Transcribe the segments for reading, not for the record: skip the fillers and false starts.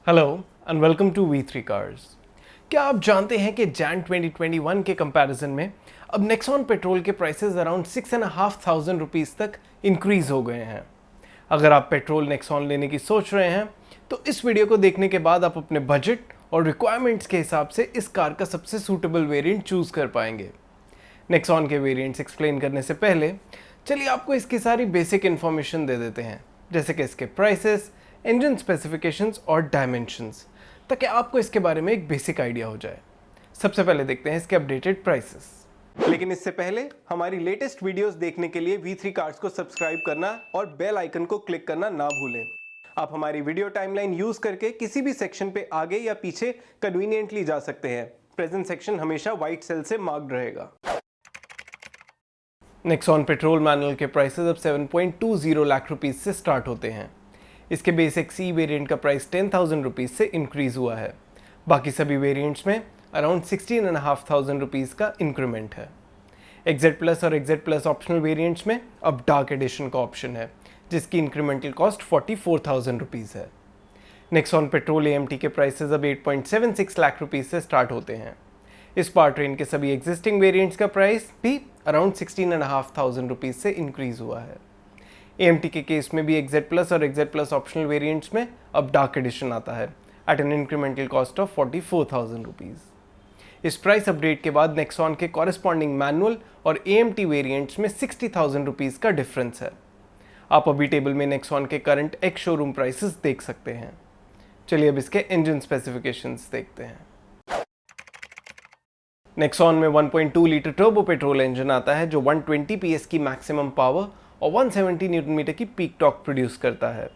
Hello and welcome to V3 cars. क्या आप जानते हैं कि जैन 2021 के कंपैरिजन में अब नेक्सॉन पेट्रोल के प्राइसेस अराउंड 6,500 रुपीज़ तक इंक्रीज हो गए हैं। अगर आप पेट्रोल नेक्सॉन लेने की सोच रहे हैं तो इस वीडियो को देखने के बाद आप अपने बजट और रिक्वायरमेंट्स के हिसाब से इस कार का सबसे सूटेबल वेरिएंट चूज कर पाएंगे। नेक्सॉन के वेरिएंट्स एक्सप्लेन करने से पहले चलिए आपको इसकी सारी बेसिक इन्फॉर्मेशन दे देते हैं, जैसे कि इसके प्राइसेस, इंजन स्पेसिफिकेशंस और डायमेंशंस, ताकि आपको इसके बारे में एक बेसिक आइडिया हो जाए। सबसे पहले देखते हैं इसके अपडेटेड प्राइसेस। लेकिन इससे पहले हमारी लेटेस्ट वीडियोस देखने के लिए V3 कार्स को सब्सक्राइब करना और बेल आइकन को क्लिक करना ना भूलें। आप हमारी वीडियो टाइमलाइन यूज करके किसी भी सेक्शन पे आगे या पीछे कन्वीनियंटली जा सकते हैं। प्रेजेंट सेक्शन हमेशा व्हाइट सेल से मार्क्ड रहेगा। नेक्सॉन पेट्रोल मैनुअल के प्राइसेस अब 7.20 लाख रुपीस से स्टार्ट होते हैं। इसके बेसिक सी वेरिएंट का प्राइस 10,000 रुपीज़ से इंक्रीज़ हुआ है। बाकी सभी वेरिएंट्स में अराउंड 16,500 रुपीज़ का इंक्रीमेंट है। XZ प्लस और XZ प्लस ऑप्शनल वेरिएंट्स में अब डार्क एडिशन का ऑप्शन है, जिसकी इंक्रीमेंटल कॉस्ट 44,000 रुपीज़ है। नेक्सॉन पेट्रोल AMT के प्राइसेस अब 8.76 लाख रुपीज़ से स्टार्ट होते हैं। इस पावर ट्रेन के सभी एग्जिस्टिंग वेरिएंट्स का प्राइस भी अराउंड 16,500 रुपीज़ से इंक्रीज़ हुआ है। AMT के केस में भी XZ प्लस और XZ प्लस ऑप्शनल वेरिएंट्स में अब डार्क एडिशन आता है at an incremental cost of 44,000 rupees. इस प्राइस अपडेट के बाद नेक्सॉन के कॉरेस्पॉन्डिंग मैनुअल और AMT वेरिएंट्स में 60,000 रुपीज़ का डिफरेंस है। आप अभी टेबल में नेक्सॉन के करंट एक्स शोरूम प्राइसेस देख सकते हैं। चलिए अब इसके इंजन स्पेसिफिकेशंस देखते हैं। नेक्सॉन में 1.2 लीटर टर्बो पेट्रोल इंजन आता है जो 120 PS की मैक्सिमम पावर और 170 न्यूटन मीटर की पीक टॉर्क प्रोड्यूस करता है।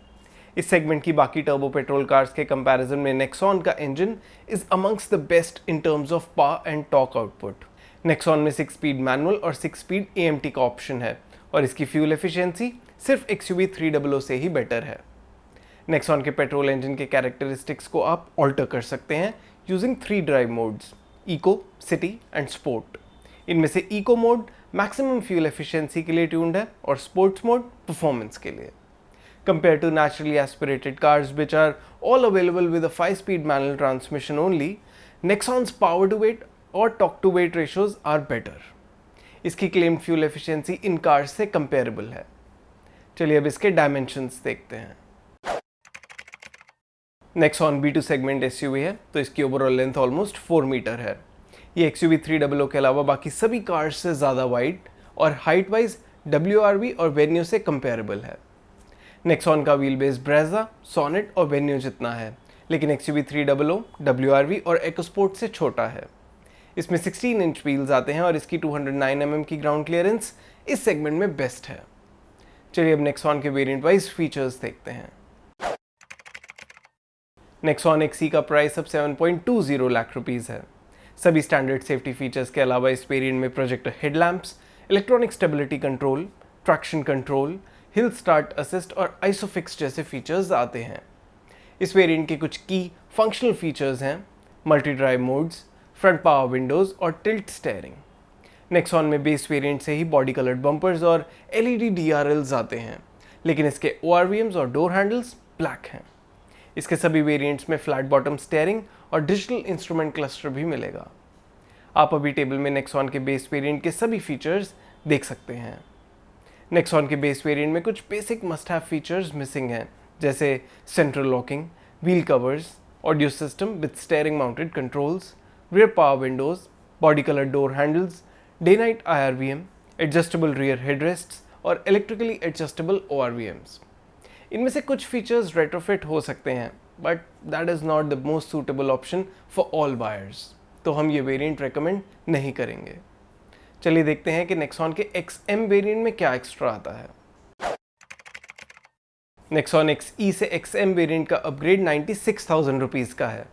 इस सेगमेंट की बाकी टर्बो पेट्रोल कार्स के कंपैरिजन में नेक्सॉन का engine is amongst the best in terms of power and torque output. Nexon में 6 स्पीड मैनुअल और 6 स्पीड AMT का ऑप्शन है और इसकी फ्यूल एफिशिएंसी सिर्फ XUV 300 से ही बेटर है। नेक्सॉन के पेट्रोल इंजन के कैरेक्टरिस्टिक्स को आप ऑल्टर कर सकते हैं using 3 drive modes, eco, city and sport. इनमें से eco mode maximum fuel efficiency के लिए ट्यून्ड है और स्पोर्ट्स मोड परफॉर्मेंस के लिए। Compared to naturally aspirated cars which are all available with a 5 speed manual transmission only, Nexon's power to weight और torque to weight ratios are better. इसकी claimed fuel efficiency in cars से comparable है। चलिए अब इसके dimensions देखते हैं। Nexon B2 segment SUV है तो इसकी ओवरऑल लेंथ ऑलमोस्ट 4 मीटर है। ये XUV 300 के अलावा बाकी सभी कार्स से ज़्यादा वाइड और हाइट वाइज WRV और वेन्यू से कंपेरेबल है। नेक्सॉन का व्हील बेस ब्रेजा, सोनेट और वेन्यू जितना है, लेकिन XUV 300 WRV और EcoSport से छोटा है। इसमें 16 इंच व्हील्स आते हैं और इसकी 209 mm की ग्राउंड क्लियरेंस इस सेगमेंट में बेस्ट है। चलिए अब नेक्सॉन के वेरिएंट वाइज फीचर्स देखते हैं। नेक्सॉन XE का प्राइस अब 7.20 लाख रुपीज़ है। सभी स्टैंडर्ड सेफ्टी फीचर्स के अलावा इस वेरिएंट में projector headlamps, electronic stability control, traction control, hill start assist और आइसोफिक्स जैसे फीचर्स आते हैं। इस वेरिएंट के कुछ की फंक्शनल फीचर्स हैं multi drive modes, front power Windows और टिल्ट स्टेयरिंग। नेक्सॉन में बेस वेरिएंट से ही बॉडी कलर्ड बम्पर्स और LED DRLs आते हैं, लेकिन इसके ORVMs और डोर हैंडल्स ब्लैक हैं। इसके सभी वेरिएंट्स में फ्लैट बॉटम स्टेयरिंग और डिजिटल इंस्ट्रूमेंट क्लस्टर भी मिलेगा। आप अभी टेबल में नेक्सॉन के बेस वेरिएंट के सभी फीचर्स देख सकते हैं। नेक्सॉन के बेस वेरिएंट में कुछ basic must have features missing हैं, जैसे central locking, wheel covers, audio system with steering mounted controls, rear power windows, body colour door handles, day night IRVM, adjustable rear headrests और electrically adjustable ORVMs। इनमें से कुछ features retrofit हो सकते हैं, but that is not the most suitable option for all buyers, तो हम ये वेरिएंट रेकमेंड नहीं करेंगे। चलिए देखते हैं कि नेक्सॉन के XM वेरिएंट में क्या एक्स्ट्रा आता है। नेक्सॉन XE से XM वेरिएंट का अपग्रेड 96,000 रुपीज़ का है।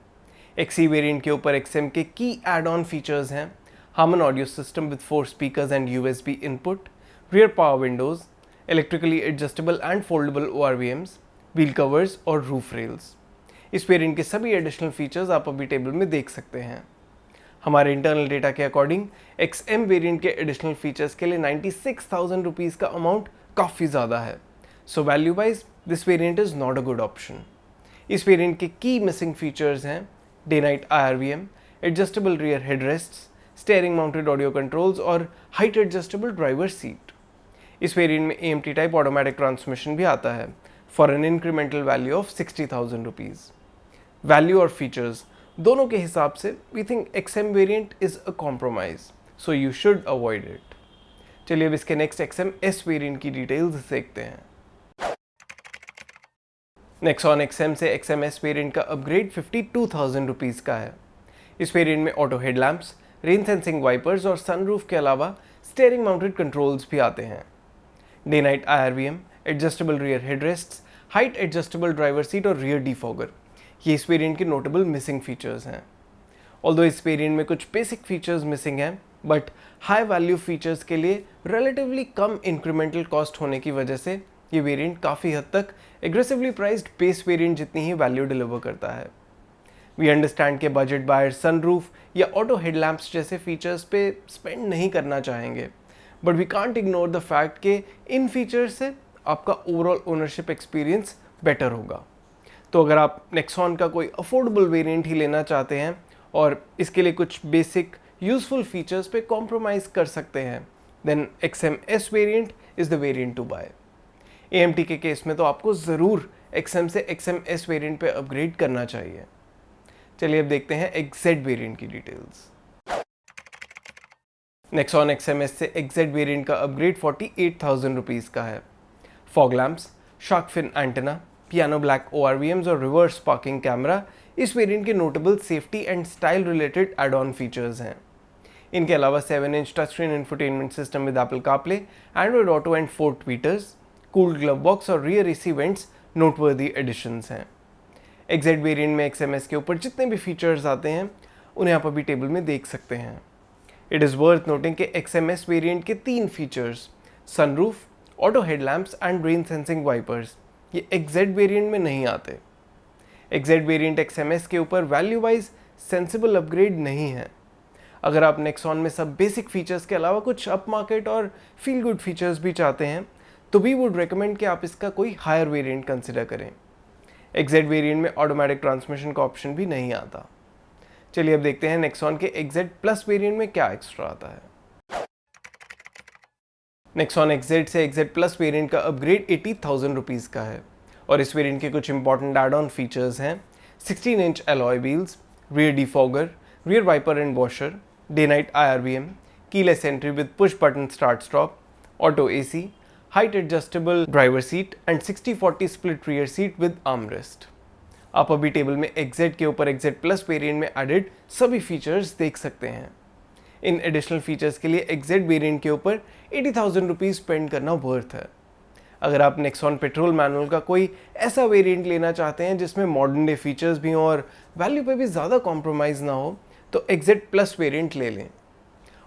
XE वेरिएंट के ऊपर XM के की एड ऑन फीचर्स हैं Harman audio system with 4 speakers and USB input, rear power windows, electrically adjustable and foldable ORVMs, wheel covers और रूफ रेल्स। इस वेरिएंट के सभी एडिशनल फीचर्स आप अभी टेबल में देख सकते हैं। हमारे इंटरनल डेटा के अकॉर्डिंग XM वेरिएंट के एडिशनल फीचर्स के लिए 96,000 रुपीज़ का अमाउंट काफ़ी ज़्यादा है, so value wise this variant is not a good option. इस वेरिएंट के की मिसिंग फीचर्स हैं day night IRVM, adjustable rear headrests, steering mounted audio controls और हाइट एडजस्टेबल ड्राइवर सीट। इस वेरिएंट में AMT टाइप ऑटोमेटिक ट्रांसमिशन भी आता है for an incremental value of 60,000 rupees. Value और फीचर्स दोनों के हिसाब से we think XM variant is a compromise, so you should avoid it. चलिए अब इसके नेक्स्ट XM S वेरिएंट की डिटेल्स देखते हैं। नेक्सॉन XM से XM S वेरिएंट का अपग्रेड 52,000 रुपीज़ का है। इस वेरिएंट में auto headlamps, rain sensing wipers और सनरूफ के अलावा स्टीयरिंग माउंटेड कंट्रोल्स भी आते हैं। Day night IRVM, adjustable rear headrests, height adjustable driver seat और रियर डिफॉगर, ये इस वेरिएंट के नोटेबल मिसिंग फीचर्स हैं। ऑल्दो इस वेरिएंट में कुछ बेसिक फीचर्स मिसिंग हैं, बट हाई वैल्यू फीचर्स के लिए रिलेटिवली कम इंक्रीमेंटल कॉस्ट होने की वजह से ये वेरिएंट काफ़ी हद तक एग्रेसिवली प्राइस्ड बेस वेरिएंट जितनी ही वैल्यू डिलीवर करता है। वी अंडरस्टैंड के बजट बायर सनरूफ या ऑटो हेडलैम्प्स जैसे फीचर्स पे स्पेंड नहीं करना चाहेंगे, but we can't ignore the fact कि इन फीचर्स से आपका ओवरऑल ओनरशिप एक्सपीरियंस बेटर होगा। तो अगर आप नेक्सॉन का कोई अफोर्डेबल वेरिएंट ही लेना चाहते हैं और इसके लिए कुछ बेसिक यूजफुल फीचर्स पे कॉम्प्रोमाइज़ कर सकते हैं, then XM S variant is the variant to buy. AMT के केस में तो आपको ज़रूर XM से XM S वेरिएंट पे अपग्रेड करना चाहिए। चलिए अब देखते हैं XZ वेरिएंट की डिटेल्स। नेक्सॉन XM S से XZ वेरिएंट का अपग्रेड 48,000 रुपीज़ का है। Fog lamps, shark fin antenna, piano black ORVMs और रिवर्स पार्किंग कैमरा इस वेरिएंट के notable safety and style related add on features हैं। इनके अलावा 7-inch touch screen infotainment system with Apple CarPlay, Android auto and 4 tweeters, cooled glove box और rear AC vents noteworthy additions हैं। XZ variant में XM S के ऊपर जितने भी फीचर्स आते हैं उन्हें आप अभी टेबल में देख सकते हैं। इट इज़ वर्थ नोटिंग कि XM S वेरिएंट के 3 features sunroof, auto headlamps and rain sensing wipers ये XZ वेरिएंट में नहीं आते। XZ वेरिएंट XM S के ऊपर वैल्यू वाइज सेंसिबल अपग्रेड नहीं है। अगर आप नेक्सॉन में सब बेसिक फीचर्स के अलावा कुछ अप मार्केट और फील गुड फीचर्स भी चाहते हैं तो वी वुड रिकमेंड कि आप इसका कोई हायर वेरिएंट कंसिडर करें। XZ वेरिएंट में ऑटोमेटिक ट्रांसमिशन का ऑप्शन भी नहीं आता। चलिए अब देखते हैं नेक्सॉन के XZ प्लस वेरिएंट में क्या एक्स्ट्रा आता है। नेक्सॉन XZ से XZ प्लस वेरिएंट का अपग्रेड 80,000 रुपीज़ का है और इस वेरिएंट के कुछ इंपॉर्टेंट एड ऑन फीचर्स हैं 16-inch alloy wheels, rear defogger, rear wiper and washer, day night IRVM, keyless entry with push button start stop, auto AC, height adjustable driver seat and 60-40 split rear seat with armrest। आप अभी table में XZ के ऊपर XZ plus variant में added सभी features देख सकते हैं। इन एडिशनल फीचर्स के लिए XZ वेरिएंट के ऊपर 80,000 रुपीज़ स्पेंड करना वर्थ है। अगर आप नेक्सॉन पेट्रोल मैनुअल का कोई ऐसा वेरिएंट लेना चाहते हैं जिसमें मॉडर्न डे फीचर्स भी हों और वैल्यू पे भी ज़्यादा कॉम्प्रोमाइज़ ना हो तो XZ प्लस वेरिएंट ले लें।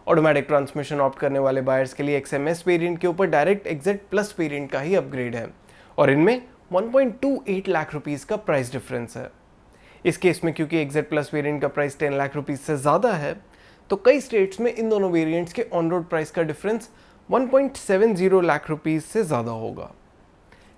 ऑटोमेटिक ट्रांसमिशन ऑप्ट करने वाले बायर्स के लिए XM S वेरिएंट के ऊपर डायरेक्ट XZ प्लस वेरिएंट का ही अपग्रेड है और इनमें 1.28 लाख रुपीज़ का प्राइस डिफरेंस है। इस केस में क्योंकि XZ प्लस वेरिएंट का प्राइस 10 लाख रुपीज़ से ज़्यादा है तो कई स्टेट्स में इन दोनों वेरिएंट्स के ऑन रोड प्राइस का डिफरेंस 1.70 लाख रुपीज़ से ज़्यादा होगा।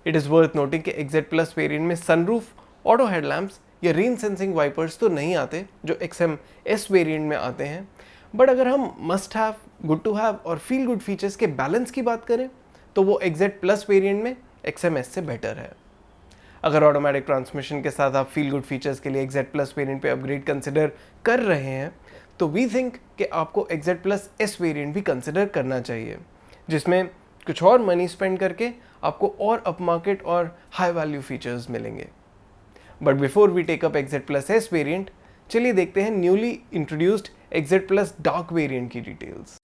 इट इज़ वर्थ नोटिंग कि XZ प्लस वेरिएंट में सनरूफ, ऑटो हेडलैम्प्स या रेन सेंसिंग वाइपर्स तो नहीं आते जो XM S वेरिएंट में आते हैं, बट अगर हम must have, good to have और फील गुड फीचर्स के बैलेंस की बात करें तो वो XZ प्लस वेरिएंट में XM S से बेटर है। अगर ऑटोमेटिक ट्रांसमिशन के साथ आप फील गुड फीचर्स के लिए XZ प्लस वेरिएंट पे अपग्रेड कंसिडर कर रहे हैं तो वी थिंक कि आपको XZ प्लस S वेरिएंट भी कंसिडर करना चाहिए जिसमें कुछ और मनी स्पेंड करके आपको और अप मार्केट और हाई वैल्यू फीचर्स मिलेंगे। But before we take up XZ plus S variant, चलिए देखते हैं newly introduced XZ plus dark variant की डिटेल्स।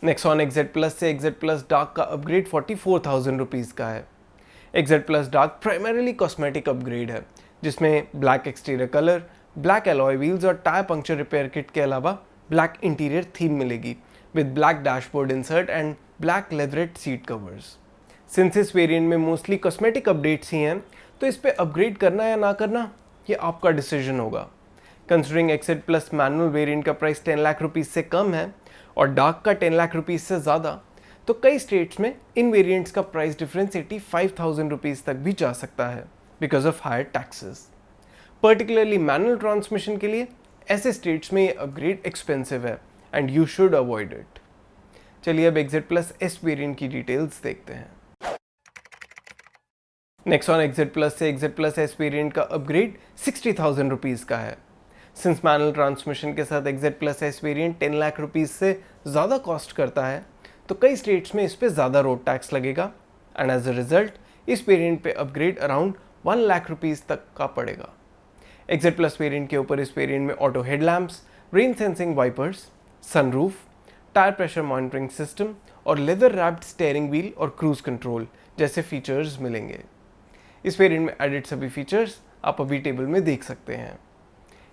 नेक्सॉन XZ प्लस से XZ प्लस डार्क का अपग्रेड 44,000 रुपीज़ का है। XZ plus dark primarily cosmetic upgrade है जिसमें black exterior colour, black alloy wheels और टायर पंक्चर रिपेयर किट के अलावा ब्लैक इंटीरियर थीम मिलेगी with black dashboard insert and black leatherette seat covers. Since इस variant में मोस्टली कॉस्मेटिक अपडेट्स ही हैं तो इस पे अपग्रेड करना या ना करना ये आपका डिसीजन होगा। Considering XZ plus manual variant का प्राइस 10 लाख रुपीज़ से कम है और डार्क का 10 लाख रुपीज़ से ज़्यादा, तो कई स्टेट्स में इन वेरिएंट्स का प्राइस डिफरेंस 85,000 रुपीज़ तक भी जा सकता है। Because of higher taxes. Particularly manual transmission के लिए ऐसे स्टेट्स में ये अपग्रेड एक्सपेंसिव है and you should avoid it. चलिए अब XZ+S वेरिएंट की डिटेल्स देखते हैं। नेक्सॉन XZ+ से XZ+S वेरिएंट का अपग्रेड 60,000 रुपीज़ का है। सिंस मैनुअल ट्रांसमिशन के साथ XZ+S वेरिएंट 10 लाख रुपीज़ से ज़्यादा कॉस्ट करता है, तो कई स्टेट्स में इस पे ज़्यादा रोड टैक्स लगेगा एंड एज अ रिजल्ट इस वेरिएंट पे अपग्रेड अराउंड 1 लाख रुपीज़ तक का पड़ेगा। XZ+ वेरिएंट के ऊपर इस वेरिएंट में auto headlamps, rain sensing wipers, sunroof, tyre pressure monitoring system और लेदर रैप्ड स्टीयरिंग व्हील और क्रूज कंट्रोल जैसे फीचर्स मिलेंगे। इस वेरिएंट में एडिड सभी फीचर्स आप अभी टेबल में देख सकते हैं।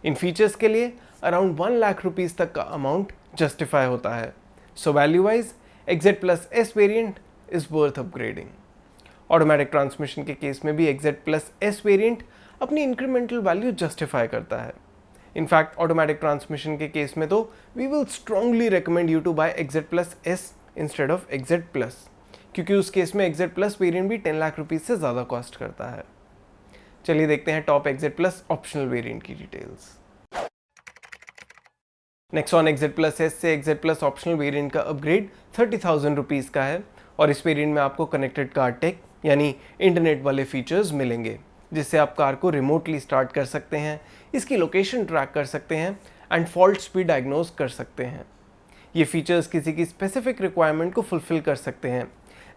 इन फीचर्स के लिए अराउंड 1 लाख रुपीज़ तक का अमाउंट जस्टिफाई होता है, so value wise XZ+S variant is worth upgrading. Automatic transmission के केस में भी XZ+S वेरिएंट अपनी इंक्रीमेंटल वैल्यू जस्टिफाई करता है। इनफैक्ट ऑटोमेटिक ट्रांसमिशन के केस में तो we will strongly recommend you to buy XZ+S instead of XZ+, क्योंकि उस केस में XZ+ वेरिएंट भी 10 लाख रुपीज़ से ज़्यादा कॉस्ट करता है। चलिए देखते हैं टॉप XZ+ ऑप्शनल वेरिएंट की डिटेल्स। नेक्सॉन XZ+S से XZ+ ऑप्शनल वेरिएंट का अपग्रेड 30,000 रुपीज़ का है और इस वेरिएंट में आपको कनेक्टेड कार टेक यानी इंटरनेट वाले फीचर्स मिलेंगे, जिससे आप कार को रिमोटली स्टार्ट कर सकते हैं, इसकी लोकेशन ट्रैक कर सकते हैं एंड फॉल्ट्स भी डायग्नोज कर सकते हैं। ये फीचर्स किसी की स्पेसिफिक रिक्वायरमेंट को फुलफिल कर सकते हैं,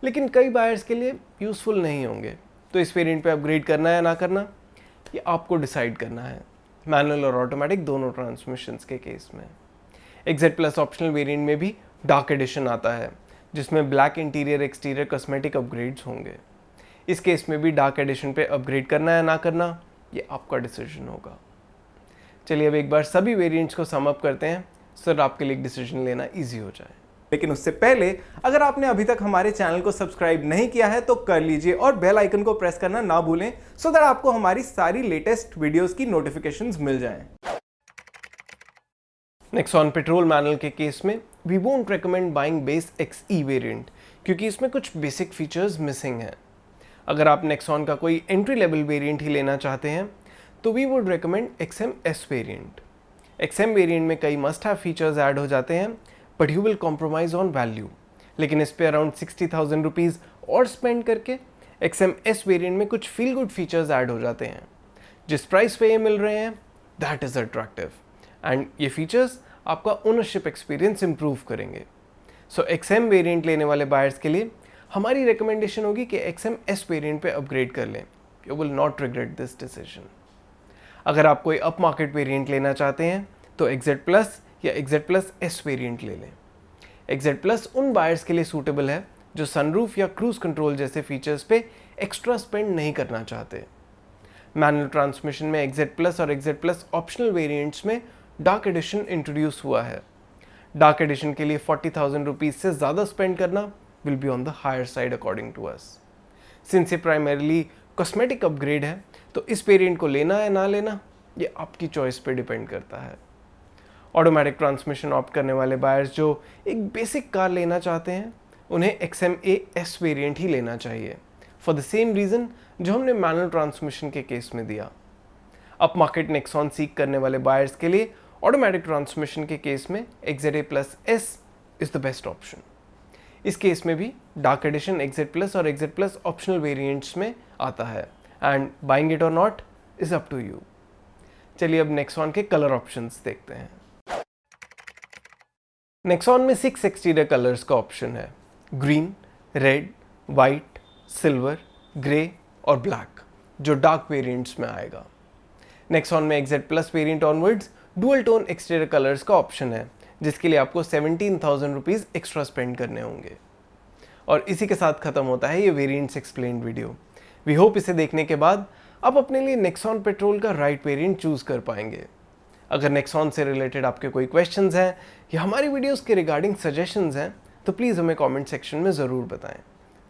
लेकिन कई बायर्स के लिए यूज़फुल नहीं होंगे, तो इस वेरिएंट पे अपग्रेड करना या ना करना ये आपको डिसाइड करना है, मैनुअल और ऑटोमेटिक दोनों ट्रांसमिशंस के केस में। XZ+ ऑप्शनल वेरिएंट में भी डार्क एडिशन आता है, जिसमें black interior exterior cosmetic upgrades होंगे। इस केस में भी डार्क एडिशन पे अपग्रेड करना या ना करना ये आपका डिसीजन होगा। चलिए अब एक बार सभी वेरिएंट्स को सम अप करते हैं सो आपके लिए डिसीजन लेना ईजी हो जाए। लेकिन उससे पहले अगर आपने अभी तक हमारे चैनल को सब्सक्राइब नहीं किया है तो कर लीजिए और बेल आइकन को प्रेस करना ना भूलें सो दैट आपको हमारी सारी लेटेस्ट वीडियोस की नोटिफिकेशंस मिल जाएं। नेक्सॉन पेट्रोल मैनुअल के केस में we won't recommend buying base XE variant, क्योंकि इसमें कुछ बेसिक फीचर्स मिसिंग हैं। अगर आप नेक्सॉन का कोई एंट्री लेवल वेरिएंट ही लेना चाहते हैं तो we would recommend XM-S variant. XM variant में कई मस्ट हैव फीचर्स ऐड हो जाते हैं but you will compromise on value, लेकिन इस पे अराउंड 60,000 रुपीज़ और स्पेंड करके XM-S वेरिएंट में कुछ फील गुड फीचर्स ऐड हो जाते हैं। जिस प्राइस पे ये मिल रहे हैं दैट इज़ अट्रैक्टिव एंड ये फीचर्स आपका ओनरशिप एक्सपीरियंस इंप्रूव करेंगे। सो XM वेरिएंट लेने वाले बायर्स के लिए हमारी रिकमेंडेशन होगी कि XM-S वेरिएंट पे अपग्रेड कर लें। You will not regret this decision. अगर आप कोई अप मार्केट वेरिएंट लेना चाहते हैं तो XZ+ या XZ+S वेरिएंट ले लें। XZ+ उन बायर्स के लिए सूटेबल है जो सनरूफ या क्रूज कंट्रोल जैसे फीचर्स पे एक्स्ट्रा स्पेंड नहीं करना चाहते। मैनुअल ट्रांसमिशन में XZ+ और XZ+ ऑप्शनल वेरिएंट्स में डार्क एडिशन इंट्रोड्यूस हुआ है। डार्क एडिशन के लिए 40,000 रुपीज़ से ज़्यादा स्पेंड करना will be on the higher side according to us. Since ये प्राइमरीली कॉस्मेटिक अपग्रेड है तो इस वेरिएंट को लेना या ना लेना ये आपकी चॉइस पे डिपेंड करता है। ऑटोमेटिक ट्रांसमिशन ऑप्ट करने वाले बायर्स जो एक बेसिक कार लेना चाहते हैं उन्हें XM-AS वेरिएंट ही लेना चाहिए फॉर द सेम रीज़न जो हमने मैनुअल ट्रांसमिशन के केस में दिया। अप मार्केट नेक्सॉन सीख करने वाले बायर्स के लिए ऑटोमेटिक ट्रांसमिशन के केस में XZA+S is the best option. इस केस में भी डार्क एडिशन XZ+ और XZ+ ऑप्शनल वेरिएंट्स में आता है and buying it or not is up to you. चलिए अब नेक्सॉन के कलर ऑप्शंस देखते हैं। नेक्सॉन में 6 एक्सटीरियर कलर्स का ऑप्शन है, green, red, white, silver, grey और ब्लैक, जो डार्क वेरिएंट्स में आएगा। नेक्सॉन में XZ+ variant onwards dual tone exterior colours का ऑप्शन है, जिसके लिए आपको 17,000 रुपीज़ एक्स्ट्रा स्पेंड करने होंगे। और इसी के साथ ख़त्म होता है ये variants explained video. We hope इसे देखने के बाद आप अपने लिए नेक्सॉन पेट्रोल का राइट वेरिएंट चूज़ कर पाएंगे। अगर नेक्सॉन से रिलेटेड आपके कोई क्वेश्चंस हैं या हमारी वीडियोस के रिगार्डिंग सजेशंस हैं तो प्लीज़ हमें कमेंट सेक्शन में ज़रूर बताएं।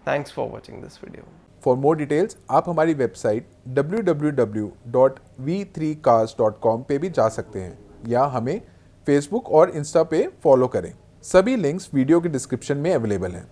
Thanks for watching this video. For more details आप हमारी वेबसाइट www.v3cars.com पे भी जा सकते हैं या हमें फेसबुक और इंस्टा पे फॉलो करें। सभी लिंक्स वीडियो के डिस्क्रिप्शन में अवेलेबल हैं।